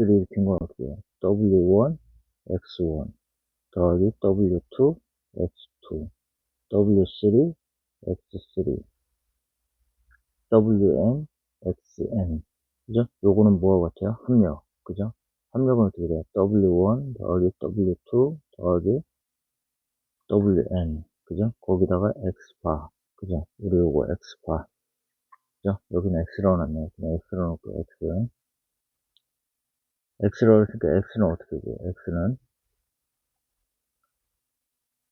이렇게 한 건 어떻게 해요? W1, X1 더하기 W2, X2, W3, X3, WN, XN. 그죠? 요거는 뭐와 같아요? 합력. 그죠? 합력은 어떻게 돼요? W1 더하기 W2 더하기 WN. 그죠? 거기다가 X바. 그죠? 우리 요거 X바. 그죠? 여기는 X라고 놨네요. 그냥 X라고 놓고 X. X라고 했으니까 X는 어떻게 돼요? X는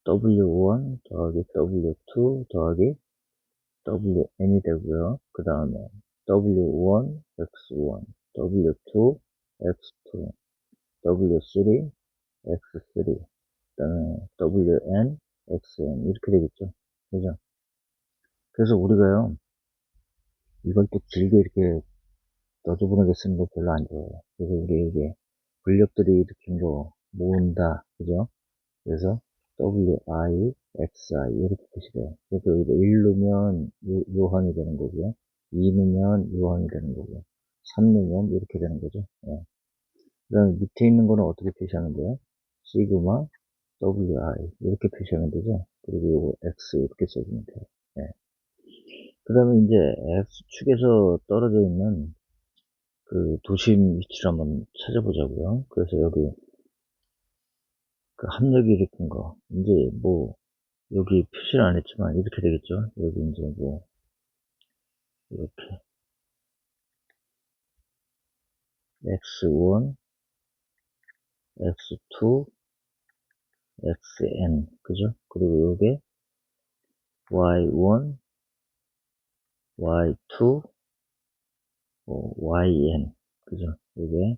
W1 더하기 W2 더하기 WN이 되고요. 그 다음에 W1, X1, W2, X2, W3, X3, 그 다음에 WN, XN 이렇게 되겠죠. 그죠? 그래서 우리가요, 이걸 또 길게 이렇게 너저분하게 쓰는 거 별로 안 좋아해요. 그래서 우리 이게 불력들이 일으킨 거 모은다. 그죠? 그래서 WI, XI 이렇게 표시돼요. 그래서 여기가 1 넣으면 요항이 되는 거고요. 2 넣으면 요항이 되는 거고요. 3 넣으면 이렇게 되는 거죠. 예. 그 다음에 밑에 있는 거는 어떻게 표시하면 돼요? 시그마 WI 이렇게 표시하면 되죠. 그리고 요거 X 이렇게 써주면 돼요. 예. 그 다음에 이제 X축에서 떨어져 있는 그 도심 위치를 한번 찾아보자고요. 그래서 여기 그 합력이 일으킨 거 이제 뭐 여기 표시를 안 했지만 이렇게 되겠죠. 여기 이제 뭐 이렇게 x1, x2, xn 그죠? 그리고 요게 y1, y2, yn 그죠? 이게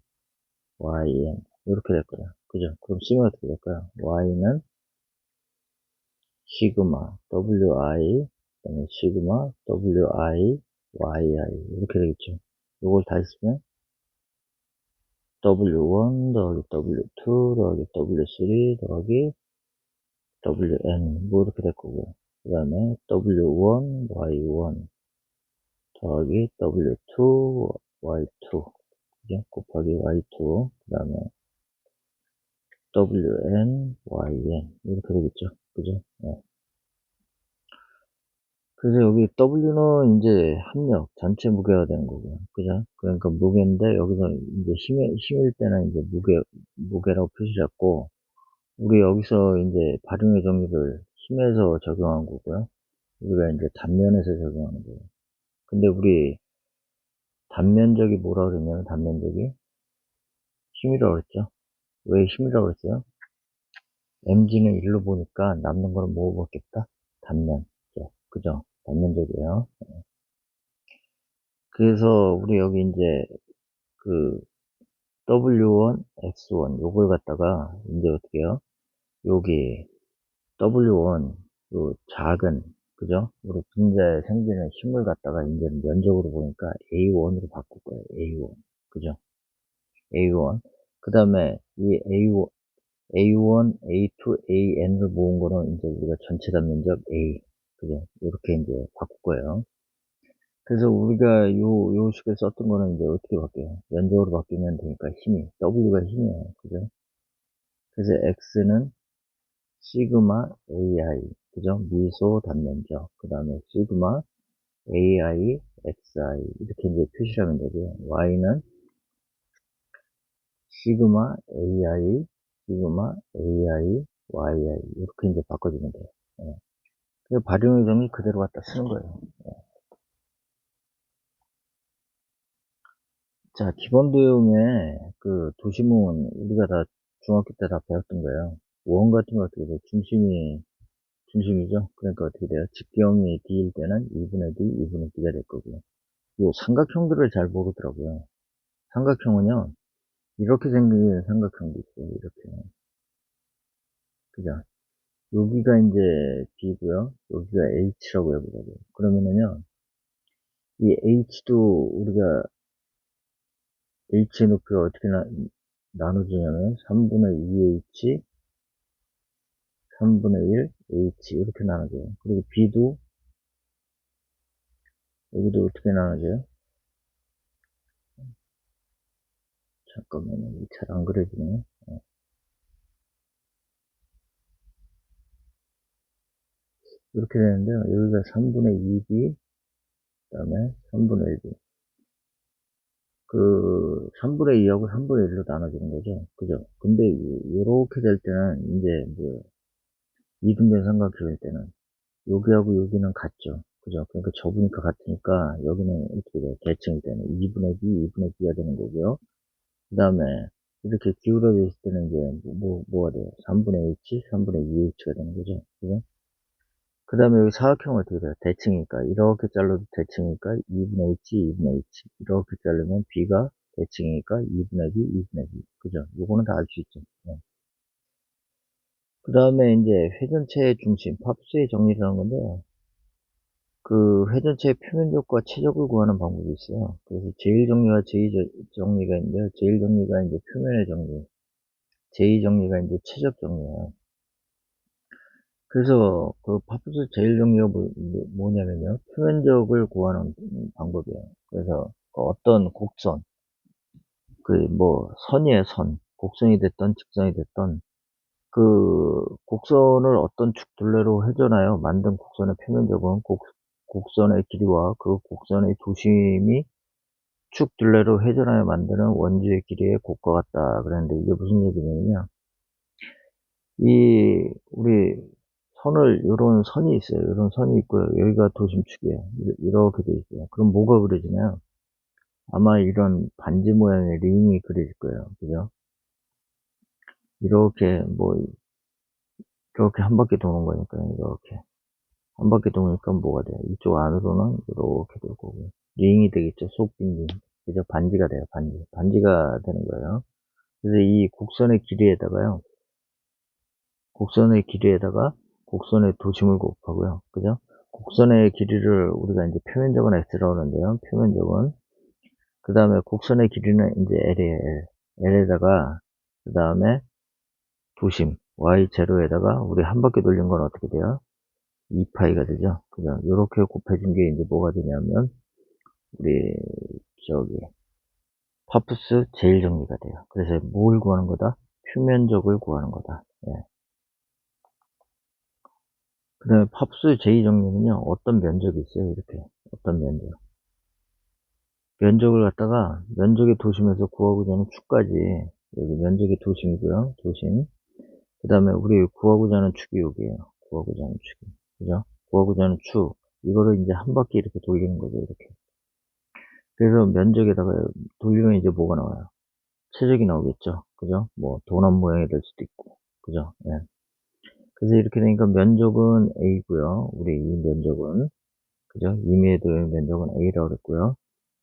yn 이렇게 될 거예요. 그죠? 그럼 C가 어떻게 될까요? y는 시그마 wi 그다음에 시그마 wi yi 이렇게 되겠죠. 요걸 다 있으면 W1 더하기 W2 더하기 W3 더하기 WN 뭐 이렇게 될 거고요. 그 다음에 W1 Y1 더하기 W2 Y2 그죠? 곱하기 Y2 그 다음에 WN YN 이렇게 되겠죠. 그죠? 네. 그래서 여기 W는 이제 합력 전체 무게가 되는 거고요. 그죠? 그러니까 무게인데 여기서 이제 힘일 때는 이제 무게라고 표시했고 우리 여기서 이제 발용의 정의를 힘에서 적용한 거고요. 우리가 이제 단면에서 적용하는 거예요. 근데 우리 단면적이 뭐라 그랬냐면 단면적이 힘이라고 그랬죠. 왜 힘이라고 그랬어요? mg는 1로 보니까 남는 거는 뭐 같겠다? 단면적. 그죠? 단면적이에요. 그래서 우리 여기 이제 그 W1, X1 요걸 갖다가 이제 어떻게 해요? 여기 W1 요 작은 그죠? 우리 분자에 생기는 힘을 갖다가 이제 면적으로 보니까 A1으로 바꿀 거예요. A1 그죠? A1 그 다음에 이 A1, A2, AN을 모은 거는 이제 우리가 전체 단면적 A 그죠? 이렇게 이제 바꿀 거예요. 그래서 우리가 요 식을 썼던 거는 이제 어떻게 바뀌어요? 면적으로 바뀌면 되니까 힘이 W가 힘이에요. 그죠? 그래서 X는 시그마 AI 그죠? 미소 단면적 그 다음에 시그마 AI XI 이렇게 이제 표시를 하면 되고요. Y는 시그마 AI 시그마 AI YI 이렇게 이제 바꿔주면 돼요. 예. 그 발효의 정의 그대로 갖다 쓰는 거예요. 예. 자, 기본 도형의 그 도심은 우리가 다 중학교 때 다 배웠던 거예요. 원 같은 거 어떻게 돼요? 중심이죠? 그러니까 어떻게 돼요? 직경이 D일 때는 2분의 D, 2분의 D가 될 거고요. 요 삼각형들을 잘 모르더라고요. 삼각형은요, 이렇게 생긴 삼각형도 있어요. 이렇게. 그죠? 여기가 이제 B고요. 여기가 H라고 해보자고요. 그러면은요, 이 H도 우리가 H의 높이가 어떻게 나눠지냐면 3분의 2H, 3분의 1 H 이렇게 나눠져요. 그리고 B도 여기도 어떻게 나눠져요? 잠깐만요. 잘 안 그려지네. 이렇게 되는데요. 여기가 3분의 2b, 그 다음에 3분의 1b. 그 3분의 2하고 3분의 1로 나눠지는 거죠. 그죠? 근데 요렇게 될 때는 이제 뭐예요? 이등변 삼각형일 때는 여기하고 여기는 같죠. 그죠? 그러니까 접으니까 같으니까 여기는 이렇게 돼요. 대칭일 때는 2분의 b, 2분의 b가 되는 거고요. 그 다음에 이렇게 기울어져 있을 때는 이제 뭐가 돼요? 3분의 h, 3분의 2h가 되는 거죠. 그죠? 그 다음에 여기 사각형은 어떻게 돼요? 대칭이니까 이렇게 잘라도 대칭이니까 2분의 h, 2분의 h 이렇게 자르면 b가 대칭이니까 2분의 b, 2분의 b 그죠? 요거는 다 알 수 있죠. 네. 그 다음에 이제 회전체의 중심, 파푸스의 정리라는 건데요. 그 회전체의 표면적과 최적을 구하는 방법이 있어요. 그래서 제일 정리와 제2정리가 있는데요. 제일 정리가 이제 표면의 정리, 제2정리가 이제 최적 정리예요. 그래서 그 파푸스 제일 정리가 뭐냐면요. 표면적을 구하는 방법이에요. 그래서 그 어떤 곡선, 그 뭐 선이에요, 선. 곡선이 됐던 직선이 됐던 그 곡선을 어떤 축 둘레로 회전하여 만든 곡선의 표면적은 곡선의 길이와 그 곡선의 도심이 축 둘레로 회전하여 만드는 원주의 길이의 곱과 같다 그랬는데 이게 무슨 얘기냐면요. 이 우리 선을 요런 선이 있어요. 요런 선이 있고요. 여기가 도심축이에요. 이렇게 돼 있어요. 그럼 뭐가 그려지나요? 아마 이런 반지 모양의 링이 그려질 거예요. 그죠? 이렇게 뭐 이렇게 한 바퀴 도는 거니까요. 이렇게 한 바퀴 도니까 뭐가 돼요? 이쪽 안으로는 이렇게 돌 거고요. 링이 되겠죠. 속빈 링. 그죠? 반지가 돼요. 반지가 되는 거예요. 그래서 이 곡선의 길이에다가요. 곡선의 길이에다가 곡선의 도심을 곱하고요. 그죠? 곡선의 길이를 우리가 이제 표면적은 x라고 하는데요. 표면적은. 그 다음에 곡선의 길이는 이제 l이에요. l에다가, 그 다음에 도심, y0에다가 우리 한 바퀴 돌린 건 어떻게 돼요? 2파이가 되죠. 그죠? 요렇게 곱해준 게 이제 뭐가 되냐면, 우리, 저기, 파푸스 제일 정리가 돼요. 그래서 뭘 구하는 거다? 표면적을 구하는 거다. 예. 그 다음에 팝스 제2정리는요, 어떤 면적이 있어요, 이렇게. 어떤 면적. 면적을 갖다가, 면적의 도심에서 구하고자 하는 축까지, 여기 면적의 도심이고요, 도심. 그 다음에 우리 구하고자 하는 축이 여기에요. 구하고자 하는 축이. 그죠? 구하고자 하는 축. 이거를 이제 한 바퀴 이렇게 돌리는 거죠, 이렇게. 그래서 면적에다가 돌리면 이제 뭐가 나와요? 최적이 나오겠죠. 그죠? 뭐, 도넛 모양이 될 수도 있고. 그죠? 예. 그래서 이렇게 되니까 면적은 A고요. 우리 이 면적은. 그죠? 2m의 도형 면적은 A라고 그랬고요.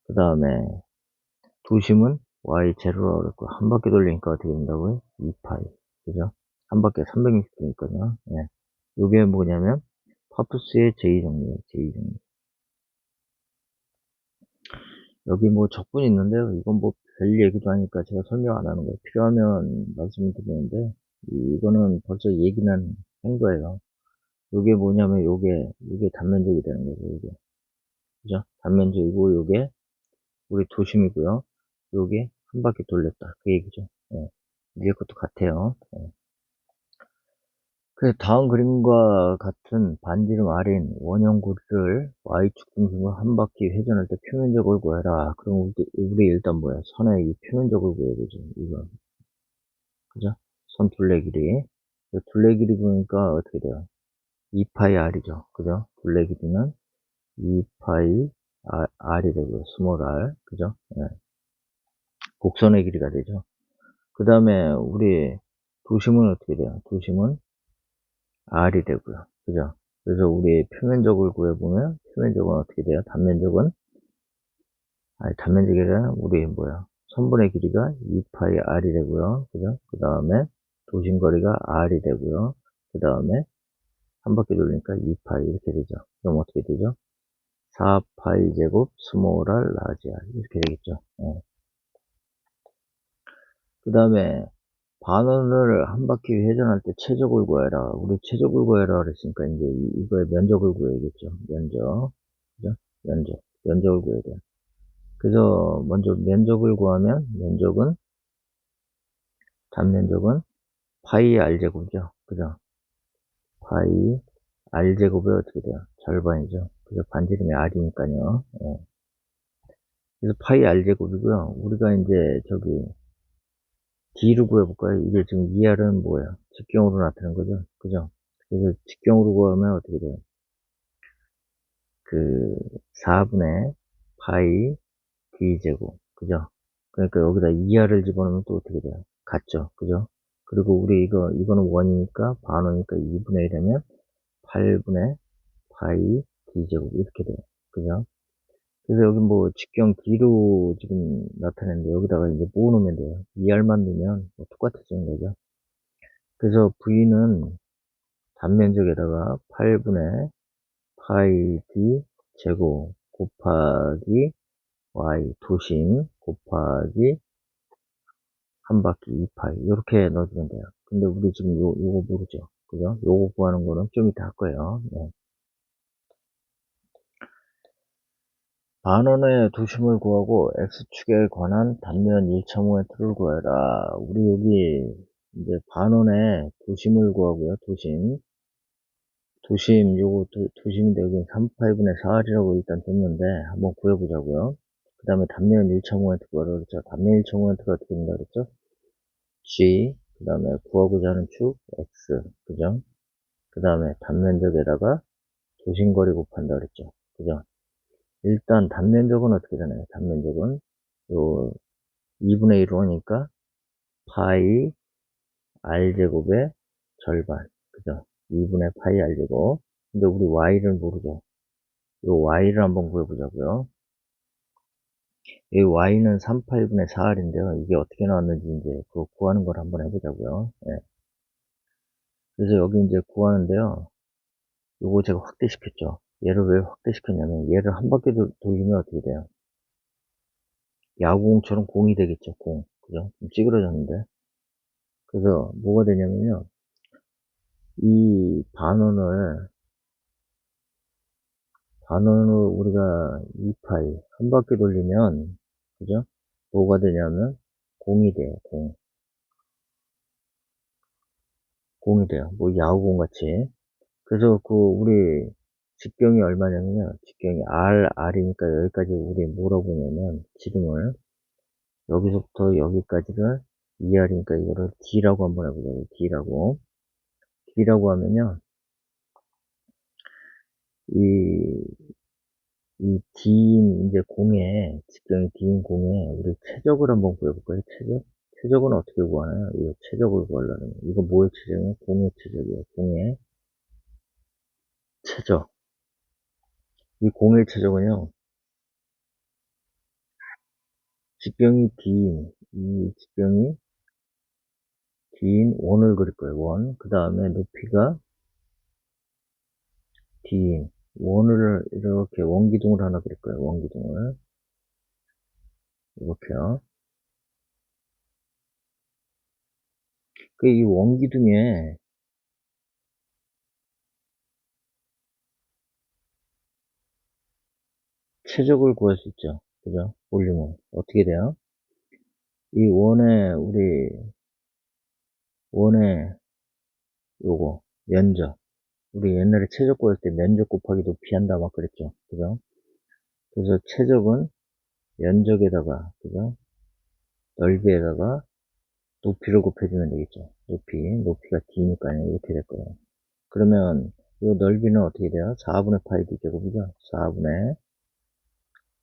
그 다음에 도심은 Y0라고 그랬고, 한 바퀴 돌리니까 어떻게 된다고요? 2파이. 그죠? 한 바퀴에 360도니까요. 예. 요게 뭐냐면, 파푸스의 제2정리예요. 제2정리. 여기 뭐 적분이 있는데요. 이건 뭐 별 얘기도 하니까 제가 설명 안 하는 거예요. 필요하면 말씀을 드리는데, 이거는 벌써 얘기는 한 거예요. 요게 뭐냐면, 요게 단면적이 되는 거죠, 요게. 그죠? 단면적이고, 요게 우리 도심이고요. 요게 한 바퀴 돌렸다. 그 얘기죠. 예. 위에 것도 같아요. 예. 그 다음 그림과 같은 반지름 R인 원형구리를 Y축 중심으로 한 바퀴 회전할 때 표면적을 구해라. 그럼 우리 일단 뭐야? 선의 이 표면적을 구해야 되죠. 이거. 그죠? 선 둘레 길이. 그 둘레 길이 보니까 어떻게 돼요? 2파이 R이죠. 그죠? 둘레 길이는 2파이 R이 되고요. 스몰 R. 그죠? 예. 곡선의 길이가 되죠. 그 다음에 우리 도심은 어떻게 돼요? 도심은 R이 되고요. 그죠? 그래서 우리 표면적을 구해보면 표면적은 어떻게 돼요? 단면적은 단면적이 아니라 우리 뭐야? 선분의 길이가 2파이 R이 되고요. 그죠? 그 다음에 도심거리가 R이 되고요. 그 다음에 한 바퀴 돌리니까 2파이 이렇게 되죠. 그럼 어떻게 되죠? 4파이 제곱 스몰 R 라지 R 이렇게 되겠죠. 예. 그 다음에 반원을 한 바퀴 회전할 때 최적을 구해라. 우리 최적을 구해라 그랬으니까 이제 이거의 면적을 구해야겠죠. 면적. 그죠? 면적을 구해야 돼요. 그래서 먼저 면적을 구하면 면적은 단면적은 파이 r제곱이죠. 그죠? 파이 r제곱이 어떻게 돼요? 절반이죠. 그죠? 반지름이 r이니까요. 예. 그래서 파이 r제곱이고요. 우리가 이제 저기 D로 구해볼까요? 이게 지금 2R은 뭐예요? 직경으로 나타낸 거죠? 그죠? 그래서 직경으로 구하면 어떻게 돼요? 그 4분의 파이 D제곱. 그죠? 그러니까 여기다 2R을 집어넣으면 또 어떻게 돼요? 같죠? 그죠? 그리고 우리 이거는 원이니까 반원이니까 2분의 1 하면 8분의 파이 D제곱. 이렇게 돼요. 그죠? 그래서 여기 뭐 직경 D로 지금 나타냈는데 여기다가 이제 뭐 넣으면 돼요? 2R만 넣으면 뭐 똑같아지는 거죠. 그래서 V는 단면적에다가 8분의 파이 D 제곱 곱하기 Y 도심 곱하기 한 바퀴 2파이 이렇게 넣어주면 돼요. 근데 우리 지금 요거 모르죠. 그죠? 요거 구하는 거는 좀 이따 할 거예요. 네. 반원의 도심을 구하고 X축에 관한 단면 1.5m를 구해라. 우리 여기 이제 반원의 도심을 구하고요. 도심, 요거 도심인데 여기 3파이분의 4R이라고 일단 뒀는데 한번 구해보자고요. 그 다음에 단면 1.5m 구하라 그랬죠. 단면 1.5m가 어떻게 된다 그랬죠? G, 그 다음에 구하고자 하는 축 X, 그죠? 그 다음에 단면적에다가 도심거리 곱한다 그랬죠. 그죠? 일단 단면적은 어떻게 되나요? 단면적은 요 2분의 1로 오니까 파이 r제곱의 절반, 그죠? 2분의 파이 r제곱. 근데 우리 y를 모르죠. 요 y를 한번 구해보자고요. 이 y는 3파이분의 4r인데요. 이게 어떻게 나왔는지 이제 그거 구하는 걸 한번 해보자고요. 예. 그래서 여기 이제 구하는데요. 요거 제가 확대시켰죠. 얘를 왜 확대시켰냐면 얘를 한 바퀴 돌리면 어떻게 돼요? 야구공처럼 공이 되겠죠. 공. 그죠? 좀 찌그러졌는데. 그래서 뭐가 되냐면요. 이 반원을 우리가 2파이 한 바퀴 돌리면 그죠? 뭐가 되냐면 공이 돼요. 공이 돼요. 뭐 야구공 같이. 그래서 그 우리 직경이 얼마냐면요. 직경이 R이니까 여기까지 우리 뭐라고 보냐면 지름을 여기서부터 여기까지를 2R이니까 이거를 D라고 한번 해보자고요. D라고 하면요. 이 D인 이제 공에 직경이 D인 공에 우리 최적을 한번 구해볼까요? 최적은 어떻게 구하나요? 이 최적을 구하려면 이거 뭐의 최적이에요? 공의 최적이에요. 공의 최적. 이 공의 최적은요. 직경이 이 직경이 D인 원을 그릴 거예요. 원. 그 다음에 높이가 D인 원을 이렇게 원기둥을 하나 그릴 거예요. 원기둥을 이렇게요. 그 이 원기둥에 최적을 구할 수 있죠. 그죠? 올리면 어떻게 돼요? 이 원의 요거 면적, 우리 옛날에 최적 구할 때 면적 곱하기 높이 한다 막 그랬죠. 그죠? 그래서 최적은 면적에다가 그죠? 넓이에다가 높이를 곱해주면 되겠죠. 높이가 D니까요. 이렇게 될 거예요. 그러면 이 넓이는 어떻게 돼요? 4분의 파이 D 제곱이죠. 4분의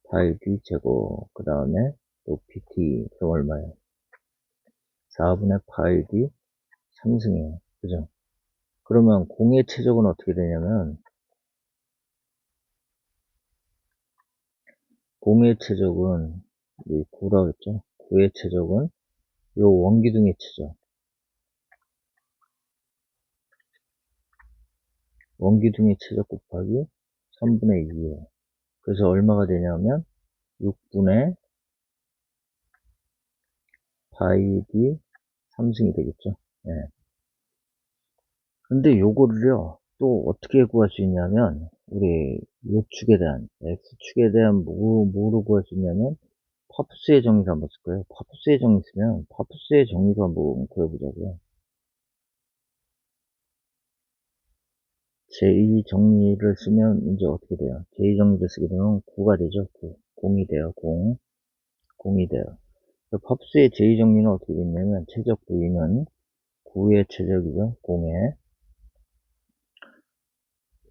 파이 D 제곱. 그 다음에 높이 D. 그럼 얼마예요? 4분의 파이 D 3승이에요. 그죠? 그러면 공의 최적은 어떻게 되냐면 공의 최적은 이 9라고 했죠. 9의 최적은 요 원기둥의 최적. 원기둥의 최적 곱하기 3분의 2예요. 그래서 얼마가 되냐면 6분의 파이 D 3승이 되겠죠. 예. 근데 요거를요, 또 어떻게 구할 수 있냐면, 우리 X축에 대한 뭐로 구할 수 있냐면, 파푸스의 정의도 한번 쓸 거예요. 파푸스의 정의 쓰면 파푸스의 정의도 한번 구해보자고요. 제2정리를 쓰면 이제 어떻게 돼요? 제2정리를 쓰게 되면 9가 되죠. 9. 0이 돼요. 0. 0이 돼요. 파푸스의 제2정리는 어떻게 됐냐면 최적 부위는 9의 최적이죠. 0의.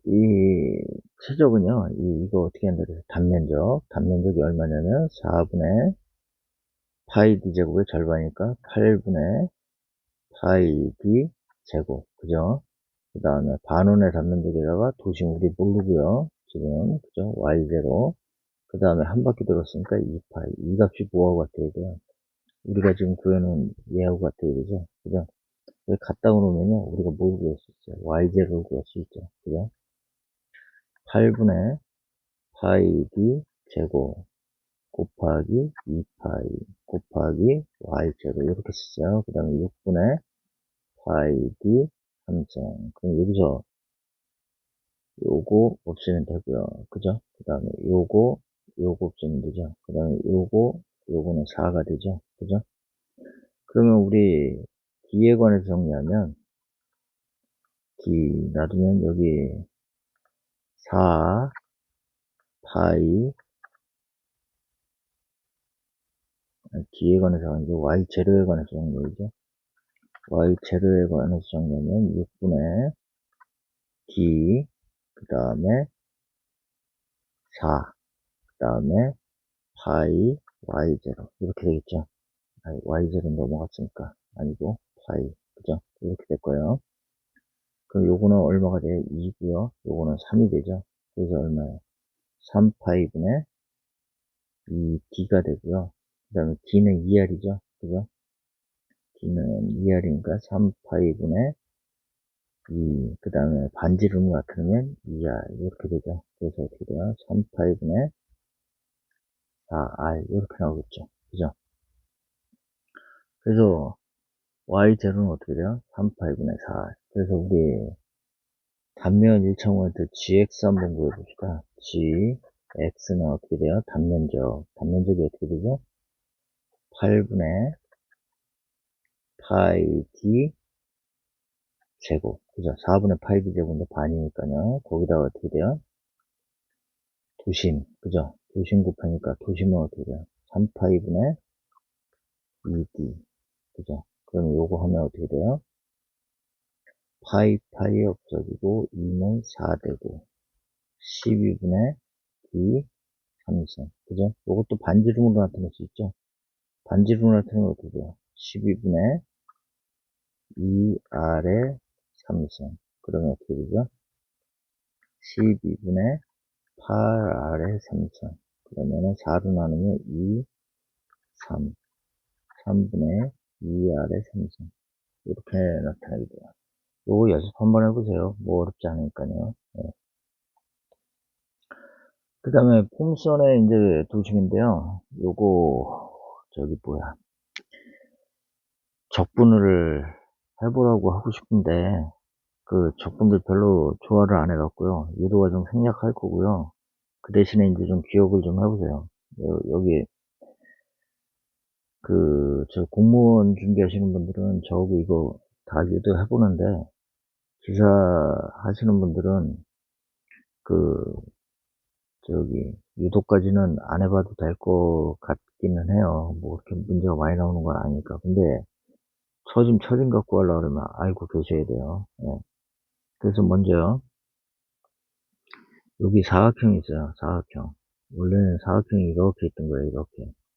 이 최적은요. 이거 어떻게 한다 그래서 단면적. 단면적이 얼마냐면 4분의 파이 d 제곱의 절반이니까 8분의 파이 d 제곱. 그죠? 그 다음에 반원의 단면적에다가 도심 우리 모르고요. 지금 그죠? y0. 그 다음에 한 바퀴 돌았으니까 2파이. 이 값이 뭐하고 같아야 돼요? 우리가 지금 구해놓은 얘하고 같아야 되죠? 그죠? 여기 갖다 놓으면요. 우리가 뭘 구할 수 있어요? y0를 구할 수 있죠. 그죠? 8분의 파이 d 제곱 곱하기 2파이 곱하기 y0 이렇게 쓰죠. 그 다음에 6분의 파이 d 3성. 그럼 여기서 요거 없애면 되고요. 그죠? 그 다음에 요거 없애면 되죠. 그 다음에 요거는 4가 되죠. 그죠? 그러면 우리 D에 관해서 정리하면 D 놔두면 여기 4 파이 D에 관해서 아니고 Y 제로에 관해서 정리하죠. Y 제로에 관해서 정리하면 6분의 D 그 다음에 4 그 다음에 파이 Y 제로 이렇게 되겠죠. Y0는 넘어갔으니까 아니고 파이 그죠? 이렇게 될 거예요. 그럼 요거는 얼마가 돼요? 2고요. 요거는 3이 되죠. 그래서 얼마예요? 3파이분의 2D가 되고요. 그 다음에 D는 2R이죠. 그죠? D는 2R이니까 3파이분의 2. 그 다음에 반지름이 나타나면 2R. 이렇게 되죠. 그래서 어떻게 돼요? 3파이분의 4R. 이렇게 나오겠죠. 그죠? 그래서 Y0는 어떻게 돼요? 3파이분의 4R. 그래서 우리 단면 1차원에서 gx 한번 구해봅시다. gx는 어떻게 돼요? 단면적. 단면적이 어떻게 되죠? 8분의 파이 d 제곱. 그죠? 4분의 파이 d 제곱인데 반이니까요. 거기다가 어떻게 돼요? 도심. 그죠? 도심 곱하니까 도심은 어떻게 돼요? 3파이분의 2d. 그죠? 그럼 요거 하면 어떻게 돼요? 파이 없어지고 2는 4 되고 12분의 d 3성. 그죠? 요것도 반지름으로 나타낼 수 있죠? 반지름으로 나타내면 어떻게 돼요? 12분의 2R의 3성. 그러면 어떻게 되죠? 12분의 8R의 3성. 그러면은 4로 나누면 2, 3. 3분의 2R의 3성. 이렇게 나타나게 돼요. 요거 연습 한번 해보세요. 뭐 어렵지 않으니까요. 네. 그 다음에 폼선의 이제 도식인데요. 요거, 저기 뭐야. 적분을 해보라고 하고 싶은데, 그 적분들 별로 좋아를 안 해갖고요. 유도과정 생략할 거고요. 그 대신에 이제 좀 기억을 좀 해보세요. 여기 저 공무원 준비하시는 분들은 저하고 이거 다 유도해보는데 기사 하시는 분들은 그 저기 유도까지는 안 해봐도 될 것 같기는 해요. 뭐 그렇게 문제가 많이 나오는 건 아니니까. 근데 처짐 갖고 하려고 그러면 알고 계셔야 돼요. 예. 그래서 먼저 여기 사각형이 있어요. 사각형. 원래는 사각형이 이렇게 있던 거예요.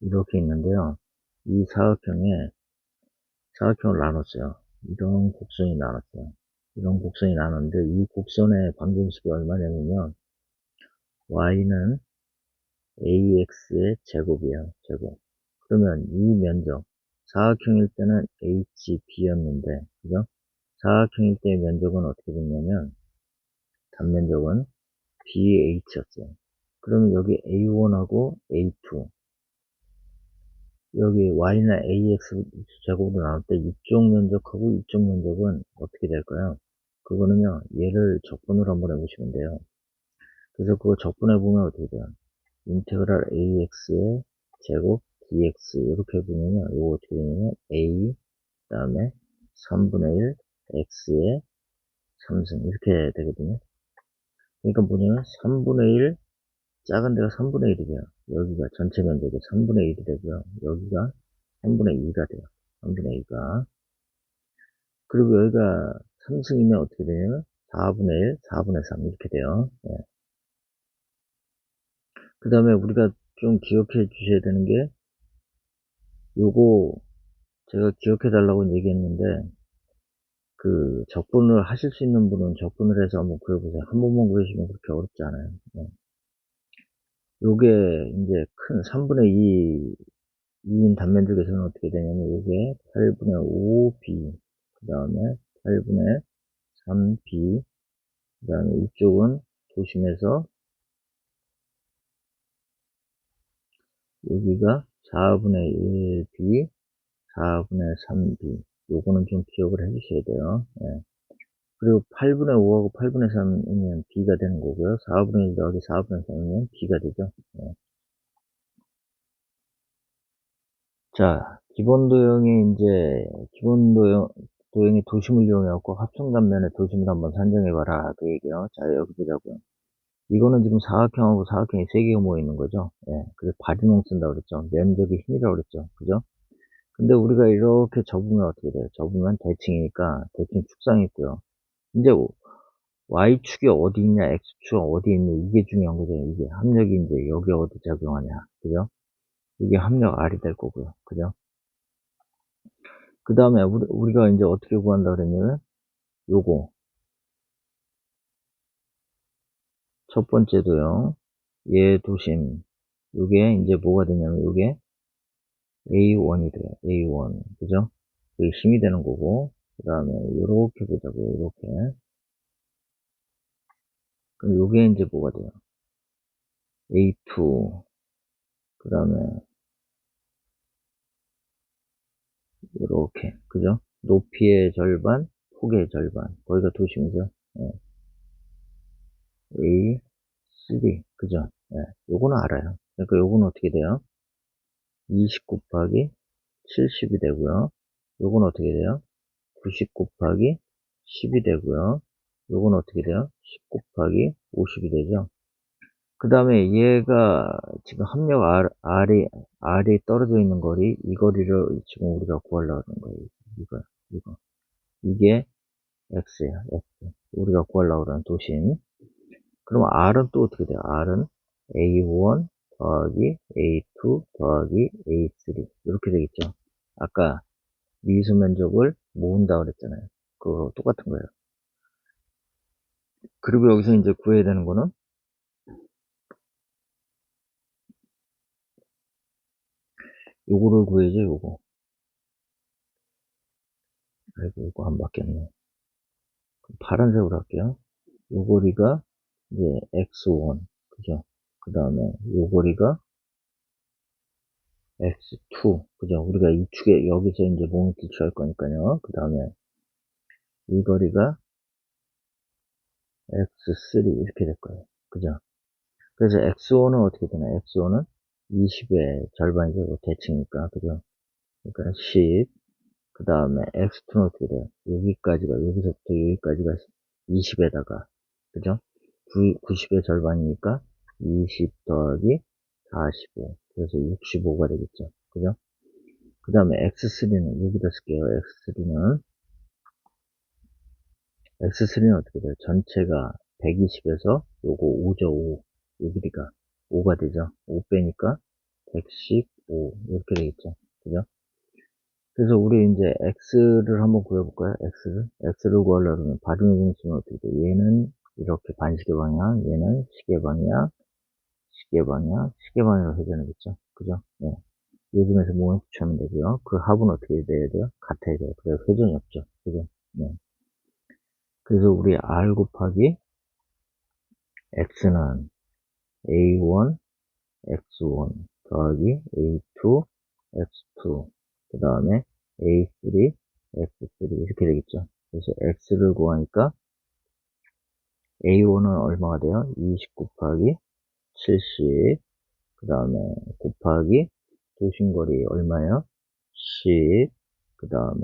이렇게 있는데요. 이 사각형을 나눴어요. 이런 곡선이 나눴어요. 이런 곡선이 나눴는데 이 곡선의 방정식이 얼마냐면요. y는 ax의 제곱이에요. 제곱. 그러면 이 면적 사각형일 때는 hb였는데 그죠? 사각형일 때의 면적은 어떻게 됐냐면 단면적은 BH였어요. 그러면 여기 A1하고 A2, 여기 Y나 AX 제곱으로 나올 때 이쪽 면적하고 이쪽 면적은 어떻게 될까요? 그거는요, 얘를 적분으로 한번 해보시면 돼요. 그래서 그거 적분해 보면 어떻게 돼요? 인테그랄 AX의 제곱 dx 이렇게 보면요. 이거 어떻게 되냐면 a 그 다음에 3분의 1 x의 3승 이렇게 되거든요. 그러니까 뭐냐면 3분의 1 작은 데가 3분의 1이 돼요. 여기가 전체 면적이 3분의 1이 되고요. 여기가 3분의 2가 돼요. 3분의 2가. 그리고 여기가 3승이면 어떻게 되냐면 4분의 1, 4분의 3 이렇게 돼요. 네. 그 다음에 우리가 좀 기억해 주셔야 되는 게 요거 제가 기억해 달라고 얘기했는데 그 적분을 하실 수 있는 분은 적분을 해서 한번 구해보세요. 한 번만 구해주시면 그렇게 어렵지 않아요. 네. 요게 이제 큰 3분의 2인 단면적에서는 어떻게 되냐면 요게 8분의 5b 그 다음에 8분의 3b 그 다음에 이쪽은 도심에서 여기가 4분의 1b 4분의 3b 요거는 좀 기억을 해 주셔야 돼요. 네. 그리고 8분의 5하고 8분의 3이면 b가 되는 거고요. 4분의 1 더하기 4분의 3이면 b가 되죠. 네. 자, 기본 도형의 도심을 이용해갖고 합성 단면의 도심을 한번 산정해봐라. 그 얘기요. 자, 여기 보자고요. 이거는 지금 사각형하고 사각형이 세 개가 모여 있는 거죠. 예. 그래서 바디농 쓴다고 그랬죠. 면적이 힘이라고 그랬죠. 그죠? 근데 우리가 이렇게 접으면 어떻게 돼요? 접으면 대칭이니까 대칭 축상이 있고요. 이제 Y축이 어디 있냐, X축이 어디 있냐, 이게 중요한 거죠. 이게 합력이 이제 여기 어디 작용하냐. 그죠? 이게 합력 R이 될 거고요. 그죠? 그 다음에 우리가 이제 어떻게 구한다 그랬냐면 요거 첫 번째 도형 얘 도심 요게 이제 뭐가 되냐면 요게 A1이 돼요. A1 그죠? 그게 힘이 되는 거고 그 다음에 요렇게 보자고요. 요렇게 그럼 요게 이제 뭐가 돼요? A2 그 다음에 요렇게 그죠? 높이의 절반 폭의 절반 거기가 도심이죠. 예. A3 그죠? 예. 요거는 알아요. 그러니까 요거는 어떻게 돼요? 20 곱하기 70이 되고요. 요건 어떻게 돼요? 90 곱하기 10이 되고요. 요건 어떻게 돼요? 10 곱하기 50이 되죠. 그 다음에 얘가 지금 합력 R이 떨어져 있는 거리, 이 거리를 지금 우리가 구하려고 하는 거예요. 이거. 이게 X야, X. 우리가 구하려고 하는 도심. 그럼 R은 또 어떻게 돼요? R은 A1 더하기 A2 더하기 A3. 이렇게 되겠죠. 아까 미수 면적을 모은다 그랬잖아요. 그거 똑같은 거예요. 그리고 여기서 이제 구해야 되는 거는 요거를 구해야죠, 요거. 아이고, 이거 안 바뀌었네. 파란색으로 할게요. 요거리가 이제 X1, 그죠? 그 다음에 요거리가 X2, 그죠? 우리가 이 축에, 여기서 이제 모멘트 취할 거니까요. 그 다음에 이 거리가 X3 이렇게 될 거예요. 그죠? 그래서 X1은 어떻게 되나? X1은 20의 절반이죠. 대칭이니까, 그죠? 그러니까 10, 그 다음에 X2는 어떻게 돼요? 여기서부터 여기까지가 20에다가, 그죠? 90의 절반이니까 20 더하기 45. 그래서 65가 되겠죠. 그죠? 그 다음에 X3는, 여기다 쓸게요. X3는 어떻게 돼요? 전체가 120에서 요거 5죠, 5. 요 길이가 5가 되죠. 5 빼니까 115. 이렇게 되겠죠. 그죠? 그래서 우리 이제 X를 한번 구해볼까요? X를 구하려면 바디의 중심은 어떻게 돼? 얘는 이렇게 반시계 방향, 얘는 시계 방향, 시계 방향, 시계 방향으로 회전하겠죠. 그죠? 네. 요즘에서 모మెం트 취하면 되고요. 그 합은 어떻게 돼야 돼요? 같아야 돼요. 그래야 회전이 없죠. 그죠? 네. 그래서 우리 R 곱하기 X는 A1, X1 더하기 A2, X2 그 다음에 A3, X3 이렇게 되겠죠. 그래서 X를 구하니까 A1은 얼마가 돼요? 20 곱하기 70 그 다음에 곱하기 도심거리 얼마야? 10. 그 다음에